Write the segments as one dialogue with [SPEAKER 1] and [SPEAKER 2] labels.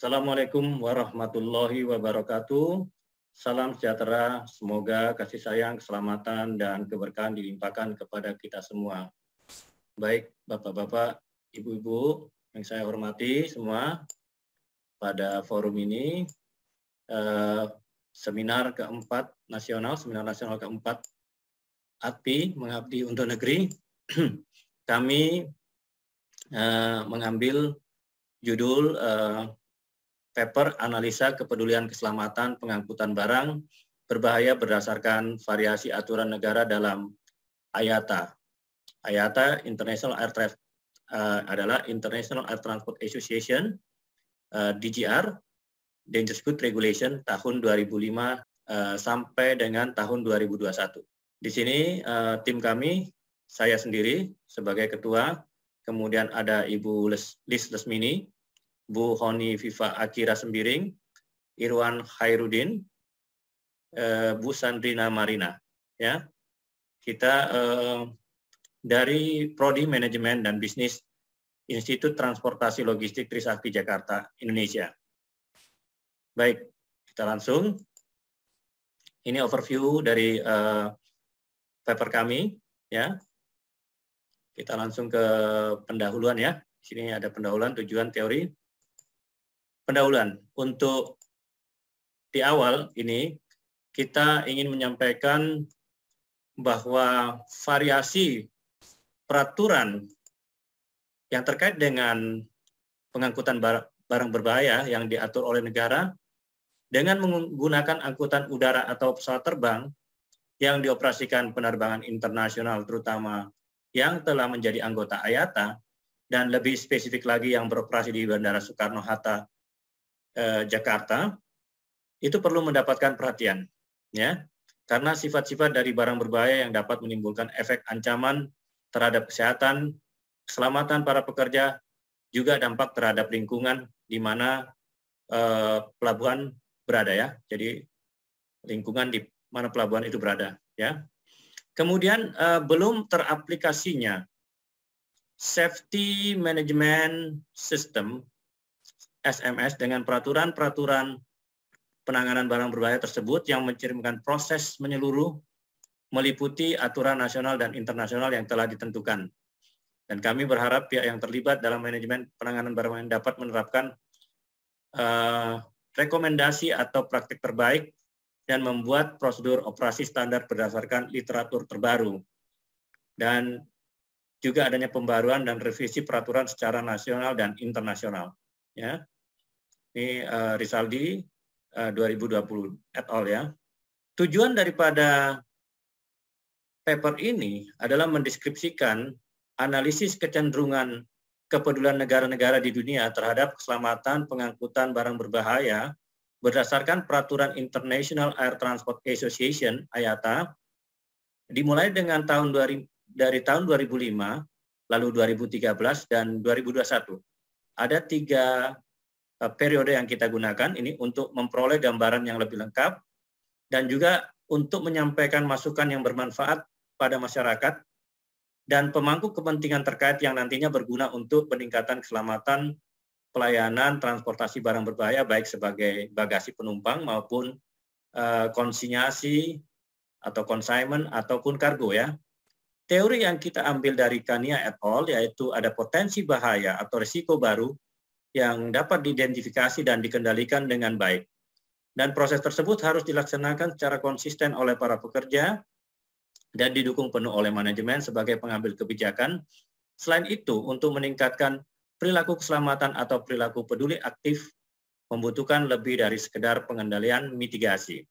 [SPEAKER 1] Assalamualaikum warahmatullahi wabarakatuh. Salam sejahtera, semoga kasih sayang, keselamatan, dan keberkahan dilimpahkan kepada kita semua. Baik, Bapak-Bapak, Ibu-Ibu yang saya hormati semua, pada forum ini, seminar nasional keempat, AKTI, Mengabdi untuk Negeri, kami mengambil judul paper analisa kepedulian keselamatan pengangkutan barang berbahaya berdasarkan variasi aturan negara dalam IATA. IATA adalah International Air Transport Association, DGR, Dangerous Goods Regulation tahun 2005 sampai dengan tahun 2021. Di sini tim kami, saya sendiri sebagai ketua, kemudian ada Ibu Lis Lesmini, Bu Honi Viva Akira Sembiring, Irwan Khairuddin, Bu Sandrina Marina. Ya, kita dari Prodi Manajemen dan Bisnis Institut Transportasi Logistik Trisakti Jakarta, Indonesia. Baik, kita langsung. Ini overview dari paper kami. Ya, kita langsung ke pendahuluan ya. Di sini ada pendahuluan, tujuan, teori. Pendahuluan, untuk di awal ini kita ingin menyampaikan bahwa variasi peraturan yang terkait dengan pengangkutan barang berbahaya yang diatur oleh negara dengan menggunakan angkutan udara atau pesawat terbang yang dioperasikan penerbangan internasional, terutama yang telah menjadi anggota IATA dan lebih spesifik lagi yang beroperasi di Bandara Soekarno-Hatta, Jakarta, itu perlu mendapatkan perhatian, ya, karena sifat-sifat dari barang berbahaya yang dapat menimbulkan efek ancaman terhadap kesehatan, keselamatan para pekerja, juga dampak terhadap lingkungan di mana pelabuhan berada, ya. Jadi lingkungan di mana pelabuhan itu berada, ya. Kemudian belum teraplikasinya Safety Management System SMS dengan peraturan-peraturan penanganan barang berbahaya tersebut yang mencerminkan proses menyeluruh meliputi aturan nasional dan internasional yang telah ditentukan. Dan kami berharap pihak yang terlibat dalam manajemen penanganan barang berbahaya dapat menerapkan rekomendasi atau praktik terbaik dan membuat prosedur operasi standar berdasarkan literatur terbaru. Dan juga adanya pembaruan dan revisi peraturan secara nasional dan internasional. Ya. Ini Risaldi 2020 et al. Ya. Tujuan daripada paper ini adalah mendeskripsikan analisis kecenderungan kepedulian negara-negara di dunia terhadap keselamatan pengangkutan barang berbahaya berdasarkan peraturan International Air Transport Association (IATA) dimulai dengan dari tahun 2005, lalu 2013 dan 2021. Ada 3 periode yang kita gunakan ini untuk memperoleh gambaran yang lebih lengkap dan juga untuk menyampaikan masukan yang bermanfaat pada masyarakat dan pemangku kepentingan terkait yang nantinya berguna untuk peningkatan keselamatan pelayanan transportasi barang berbahaya baik sebagai bagasi penumpang maupun konsinyasi atau consignment ataupun kargo, ya. Teori yang kita ambil dari Kania et al. Yaitu ada potensi bahaya atau risiko baru yang dapat diidentifikasi dan dikendalikan dengan baik. Dan proses tersebut harus dilaksanakan secara konsisten oleh para pekerja dan didukung penuh oleh manajemen sebagai pengambil kebijakan. Selain itu, untuk meningkatkan perilaku keselamatan atau perilaku peduli aktif membutuhkan lebih dari sekedar pengendalian mitigasi.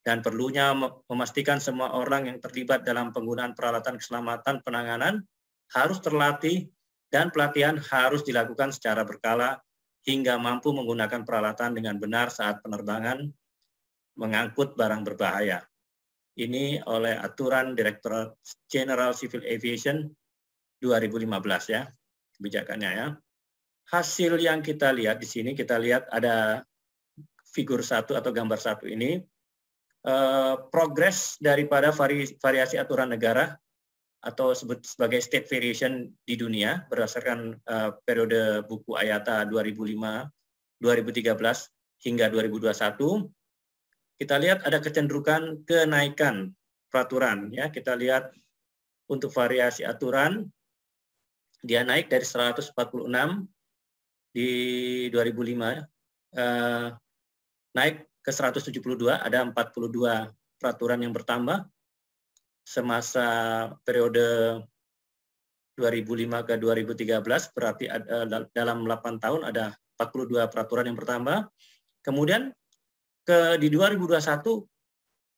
[SPEAKER 1] Dan perlunya memastikan semua orang yang terlibat dalam penggunaan peralatan keselamatan penanganan harus terlatih dan pelatihan harus dilakukan secara berkala hingga mampu menggunakan peralatan dengan benar saat penerbangan mengangkut barang berbahaya. Ini oleh aturan Direktorat Jenderal Civil Aviation 2015, ya, kebijakannya, ya. Hasil yang kita lihat di sini, kita lihat ada figur 1 atau gambar 1 ini, progres daripada variasi aturan negara atau sebut sebagai state variation di dunia berdasarkan periode buku IATA 2005 2013 hingga 2021, kita lihat ada kecenderungan kenaikan peraturan. Ya, kita lihat untuk variasi aturan, dia naik dari 146 di 2005, naik ke 172, ada 42 peraturan yang bertambah. Semasa periode 2005 ke 2013, berarti dalam 8 tahun ada 42 peraturan yang bertambah. Kemudian di 2021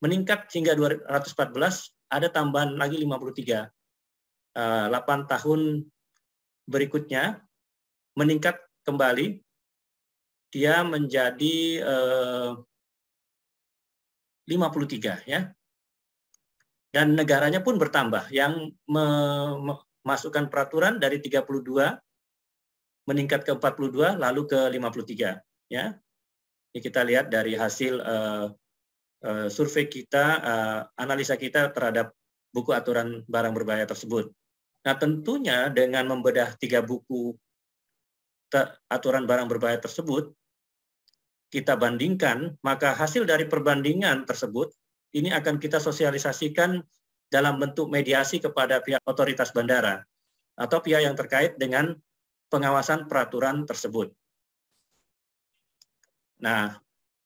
[SPEAKER 1] meningkat hingga 214, ada tambahan lagi 53. 8 tahun berikutnya meningkat kembali, dia menjadi 53 ya. Dan negaranya pun bertambah, yang memasukkan peraturan dari 32 meningkat ke 42 lalu ke 53 ya. Ini kita lihat dari hasil survei kita, analisa kita terhadap buku aturan barang berbahaya tersebut. Nah, tentunya dengan membedah 3 buku aturan barang berbahaya tersebut, kita bandingkan, maka hasil dari perbandingan tersebut ini akan kita sosialisasikan dalam bentuk mediasi kepada pihak otoritas bandara atau pihak yang terkait dengan pengawasan peraturan tersebut. Nah,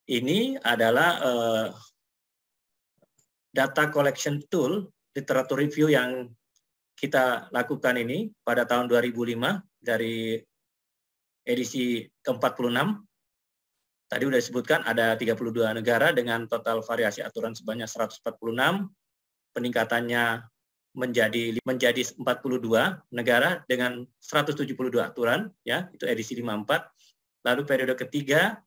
[SPEAKER 1] ini adalah data collection tool, literatur review yang kita lakukan ini pada tahun 2005 dari edisi ke-46. Tadi sudah disebutkan ada 32 negara dengan total variasi aturan sebanyak 146, peningkatannya menjadi 42 negara dengan 172 aturan, ya, itu edisi 54. Lalu periode ketiga,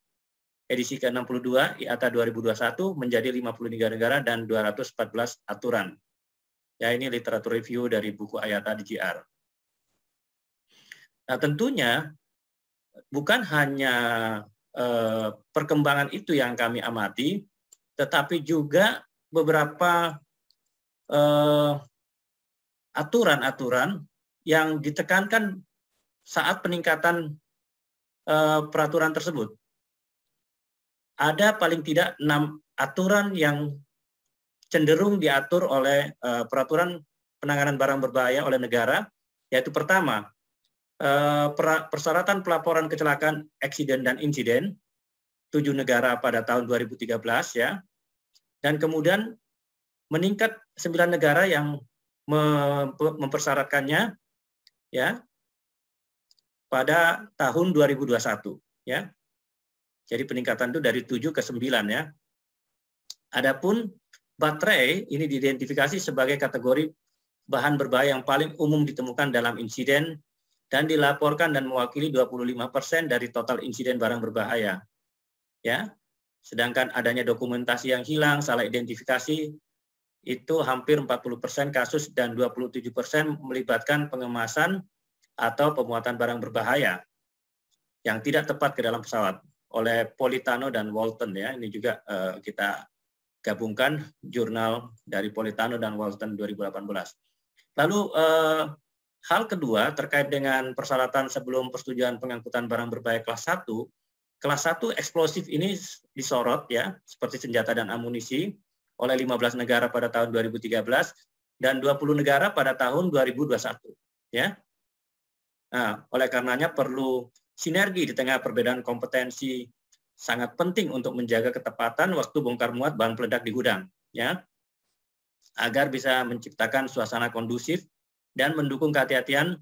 [SPEAKER 1] edisi ke-62, IATA 2021 menjadi 53 negara dan 214 aturan. Ya, ini literatur review dari buku IATA DGR. Nah, tentunya bukan hanya perkembangan itu yang kami amati, tetapi juga beberapa aturan-aturan yang ditekankan saat peningkatan peraturan tersebut. Ada paling tidak 6 aturan yang cenderung diatur oleh peraturan penanganan barang berbahaya oleh negara, yaitu pertama, persyaratan pelaporan kecelakaan, eksiden dan insiden 7 negara pada tahun 2013 ya. Dan kemudian meningkat 9 negara yang mempersyaratkannya ya pada tahun 2021 ya. Jadi peningkatan itu dari 7 ke 9 ya. Adapun baterai ini diidentifikasi sebagai kategori bahan berbahaya yang paling umum ditemukan dalam insiden dan dilaporkan dan mewakili 25% dari total insiden barang berbahaya. Ya. Sedangkan adanya dokumentasi yang hilang, salah identifikasi, itu hampir 40% kasus dan 27% melibatkan pengemasan atau pemuatan barang berbahaya yang tidak tepat ke dalam pesawat oleh Politano dan Walton ya. Ini juga kita gabungkan jurnal dari Politano dan Walton 2018. Lalu hal kedua terkait dengan persyaratan sebelum persetujuan pengangkutan barang berbahaya kelas 1. Kelas 1 eksplosif ini disorot ya, seperti senjata dan amunisi oleh 15 negara pada tahun 2013 dan 20 negara pada tahun 2021 ya. Nah, oleh karenanya perlu sinergi di tengah perbedaan kompetensi, sangat penting untuk menjaga ketepatan waktu bongkar muat bahan peledak di gudang ya. Agar bisa menciptakan suasana kondusif dan mendukung kehati-hatian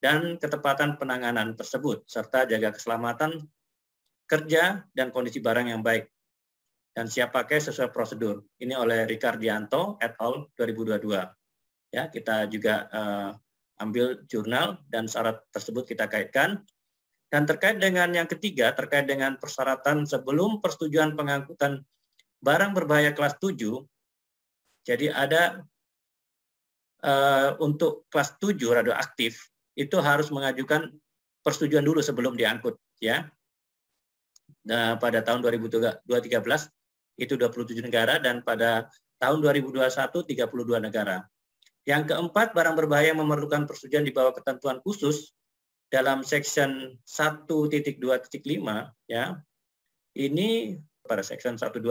[SPEAKER 1] dan ketepatan penanganan tersebut, serta jaga keselamatan kerja dan kondisi barang yang baik, dan siap pakai sesuai prosedur. Ini oleh Ricardianto et al. 2022. Ya, kita juga ambil jurnal dan syarat tersebut kita kaitkan. Dan terkait dengan yang ketiga, terkait dengan persyaratan sebelum persetujuan pengangkutan barang berbahaya kelas 7, jadi ada untuk kelas 7 radioaktif itu harus mengajukan persetujuan dulu sebelum diangkut ya. Nah, pada tahun 2013 itu 27 negara dan pada tahun 2021 32 negara. Yang keempat, barang berbahaya memerlukan persetujuan di bawah ketentuan khusus dalam section 1.2.5 ya, ini pada section 125.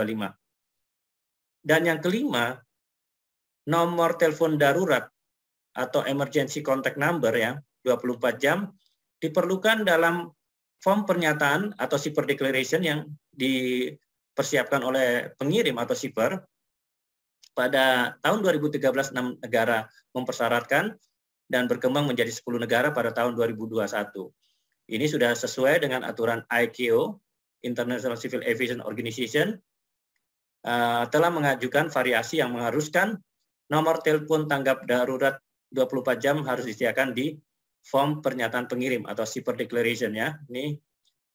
[SPEAKER 1] Dan yang kelima, nomor telepon darurat atau emergency contact number ya, 24 jam diperlukan dalam form pernyataan atau shipper declaration yang dipersiapkan oleh pengirim atau shipper. Pada tahun 2013, 6 negara mempersyaratkan dan berkembang menjadi 10 negara pada tahun 2021. Ini sudah sesuai dengan aturan ICAO, International Civil Aviation Organization, telah mengajukan variasi yang mengharuskan nomor telepon tanggap darurat 24 jam harus disediakan di form pernyataan pengirim atau shipper declaration ya. Ini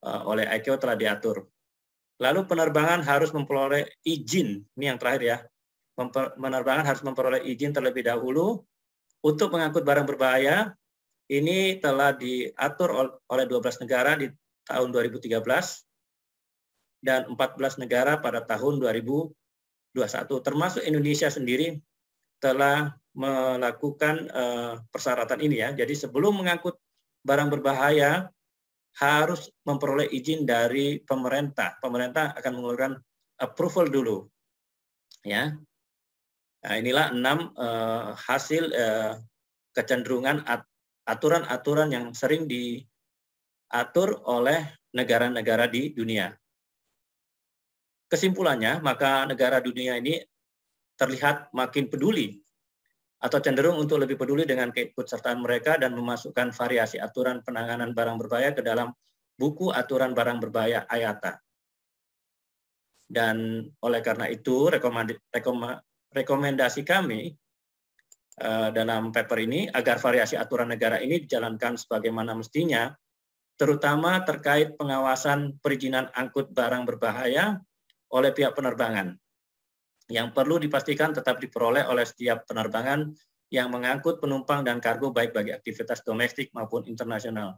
[SPEAKER 1] oleh ICAO telah diatur. Lalu penerbangan harus memperoleh izin, ini yang terakhir ya. Penerbangan harus memperoleh izin terlebih dahulu untuk mengangkut barang berbahaya. Ini telah diatur oleh 12 negara di tahun 2013 dan 14 negara pada tahun 2021, termasuk Indonesia sendiri telah melakukan persyaratan ini ya. Jadi sebelum mengangkut barang berbahaya harus memperoleh izin dari pemerintah. Pemerintah akan mengeluarkan approval dulu. Ya. Nah, inilah 6 hasil kecenderungan aturan-aturan yang sering diatur oleh negara-negara di dunia. Kesimpulannya, maka negara dunia ini terlihat makin peduli atau cenderung untuk lebih peduli dengan keikutsertaan mereka dan memasukkan variasi aturan penanganan barang berbahaya ke dalam buku aturan barang berbahaya IATA. Dan oleh karena itu, rekomendasi kami dalam paper ini agar variasi aturan negara ini dijalankan sebagaimana mestinya, terutama terkait pengawasan perizinan angkut barang berbahaya oleh pihak penerbangan, yang perlu dipastikan tetap diperoleh oleh setiap penerbangan yang mengangkut penumpang dan kargo baik bagi aktivitas domestik maupun internasional.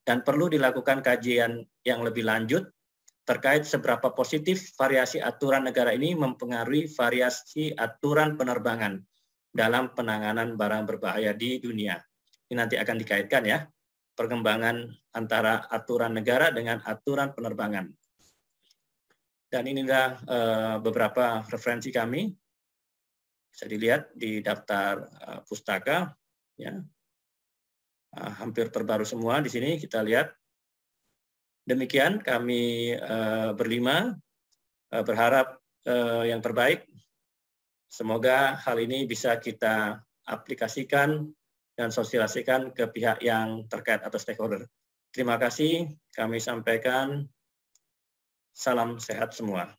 [SPEAKER 1] Dan perlu dilakukan kajian yang lebih lanjut terkait seberapa positif variasi aturan negara ini mempengaruhi variasi aturan penerbangan dalam penanganan barang berbahaya di dunia. Ini nanti akan dikaitkan ya, perkembangan antara aturan negara dengan aturan penerbangan. Dan inilah beberapa referensi kami, bisa dilihat di daftar pustaka, ya, hampir terbaru semua di sini kita lihat. Demikian kami berlima berharap yang terbaik. Semoga hal ini bisa kita aplikasikan dan sosialisasikan ke pihak yang terkait atau stakeholder. Terima kasih, kami sampaikan. Salam sehat semua.